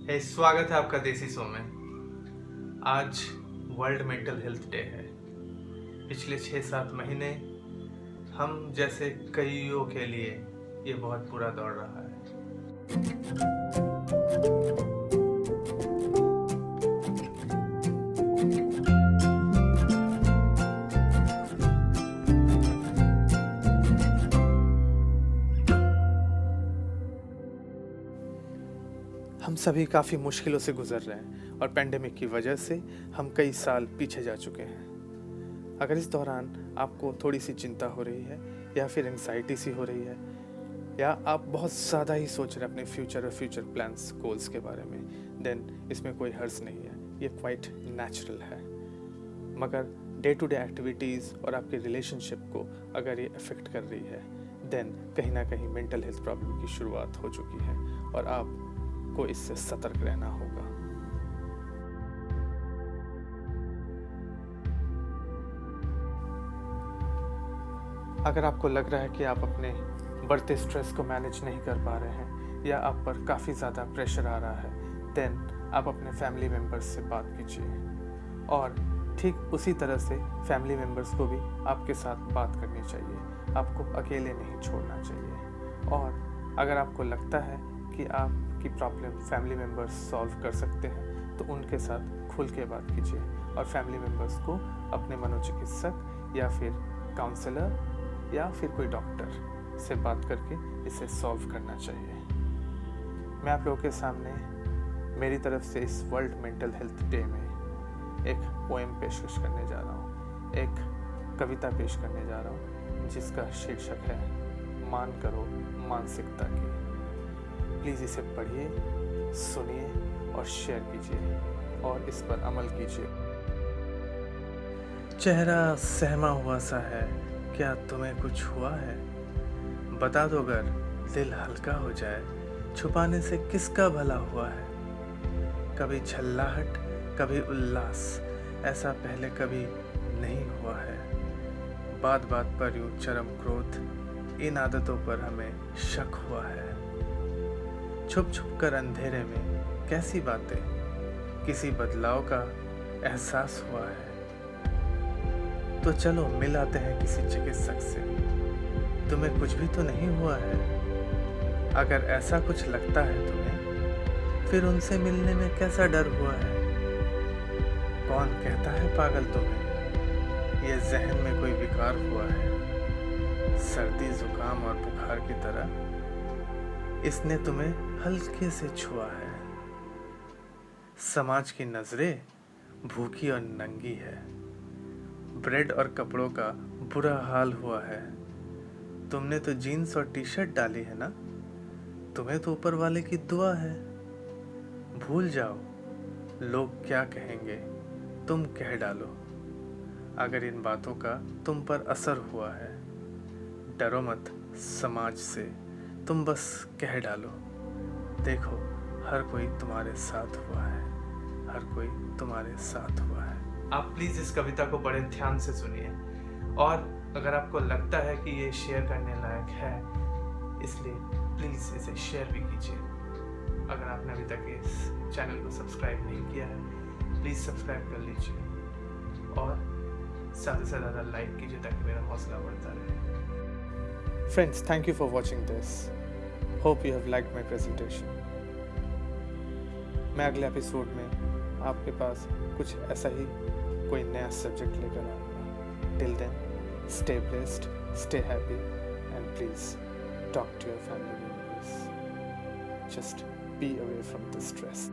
स्वागत है आपका देसी शो में। आज वर्ल्ड मेंटल हेल्थ डे है। पिछले 6-7 महीने हम जैसे कईयों के लिए ये बहुत बुरा दौर रहा है। हम सभी काफ़ी मुश्किलों से गुजर रहे हैं और पेंडेमिक की वजह से हम कई साल पीछे जा चुके हैं। अगर इस दौरान आपको थोड़ी सी चिंता हो रही है या फिर एंग्जाइटी सी हो रही है या आप बहुत ज़्यादा ही सोच रहे हैं अपने फ्यूचर और फ्यूचर प्लान्स गोल्स के बारे में, देन इसमें कोई हर्ज नहीं है, ये क्वाइट नेचुरल है। मगर डे टू डे एक्टिविटीज़ और आपके रिलेशनशिप को अगर ये अफेक्ट कर रही है, देन कहीं ना कहीं मेंटल हेल्थ प्रॉब्लम की शुरुआत हो चुकी है और आप को इससे सतर्क रहना होगा। अगर आपको लग रहा है कि आप अपने बढ़ते स्ट्रेस को मैनेज नहीं कर पा रहे हैं या आप पर काफ़ी ज़्यादा प्रेशर आ रहा है, देन आप अपने फैमिली मेम्बर्स से बात कीजिए और ठीक उसी तरह से फैमिली मेम्बर्स को भी आपके साथ बात करनी चाहिए। आपको अकेले नहीं छोड़ना चाहिए। और अगर आपको लगता है कि आपकी प्रॉब्लम फैमिली मेम्बर्स सॉल्व कर सकते हैं तो उनके साथ खुल के बात कीजिए और फैमिली मेम्बर्स को अपने मनोचिकित्सक या फिर काउंसलर या फिर कोई डॉक्टर से बात करके इसे सॉल्व करना चाहिए। मैं आप लोगों के सामने मेरी तरफ से इस वर्ल्ड मेंटल हेल्थ डे में एक पोएम पेशकश करने जा रहा हूँ, एक कविता पेश करने जा रहा हूँ जिसका शीर्षक है मान करो मानसिकता की। प्लीज़ इसे पढ़िए, सुनिए और शेयर कीजिए और इस पर अमल कीजिए। चेहरा सहमा हुआ सा है, क्या तुम्हें कुछ हुआ है? बता दो अगर दिल हल्का हो जाए, छुपाने से किसका भला हुआ है? कभी झल्लाहट कभी उल्लास, ऐसा पहले कभी नहीं हुआ है। बात बात पर यूं चरम क्रोध, इन आदतों पर हमें शक हुआ है। छुप छुप कर अंधेरे में कैसी बातें, किसी बदलाव का एहसास हुआ है। तो चलो मिल आते हैं किसी चिकित्सक से, तुम्हें कुछ भी तो नहीं हुआ है। अगर ऐसा कुछ लगता है तुम्हें, फिर उनसे मिलने में कैसा डर हुआ है? कौन कहता है पागल तुम्हें, ये जहन में कोई विकार हुआ है। सर्दी जुकाम और बुखार की तरह इसने तुम्हें हल्के से छुआ है। समाज की नजरें भूखी और नंगी है, ब्रेड और कपड़ों का बुरा हाल हुआ है। तुमने तो जीन्स और टी शर्ट डाली है ना, तुम्हें तो ऊपर वाले की दुआ है। भूल जाओ लोग क्या कहेंगे, तुम कह डालो। अगर इन बातों का तुम पर असर हुआ है, डरो मत समाज से, तुम बस कह डालो। देखो हर कोई तुम्हारे साथ हुआ है, हर कोई तुम्हारे साथ हुआ है। आप प्लीज़ इस कविता को बड़े ध्यान से सुनिए और अगर आपको लगता है कि ये शेयर करने लायक है, इसलिए प्लीज़ इसे शेयर भी कीजिए। अगर आपने अभी तक इस चैनल को सब्सक्राइब नहीं किया है, प्लीज़ सब्सक्राइब कर लीजिए और ज़्यादा से ज़्यादा लाइक कीजिए ताकि मेरा हौसला बढ़ता रहे। Friends, thank you for watching this. Hope you have liked my presentation. मैं अगले एपिसोड में आपके पास कुछ ऐसा ही कोई नया सब्जेक्ट लेकर आऊँगा। Till then, stay blessed, stay happy, and please talk to your family members. Just be away from the stress.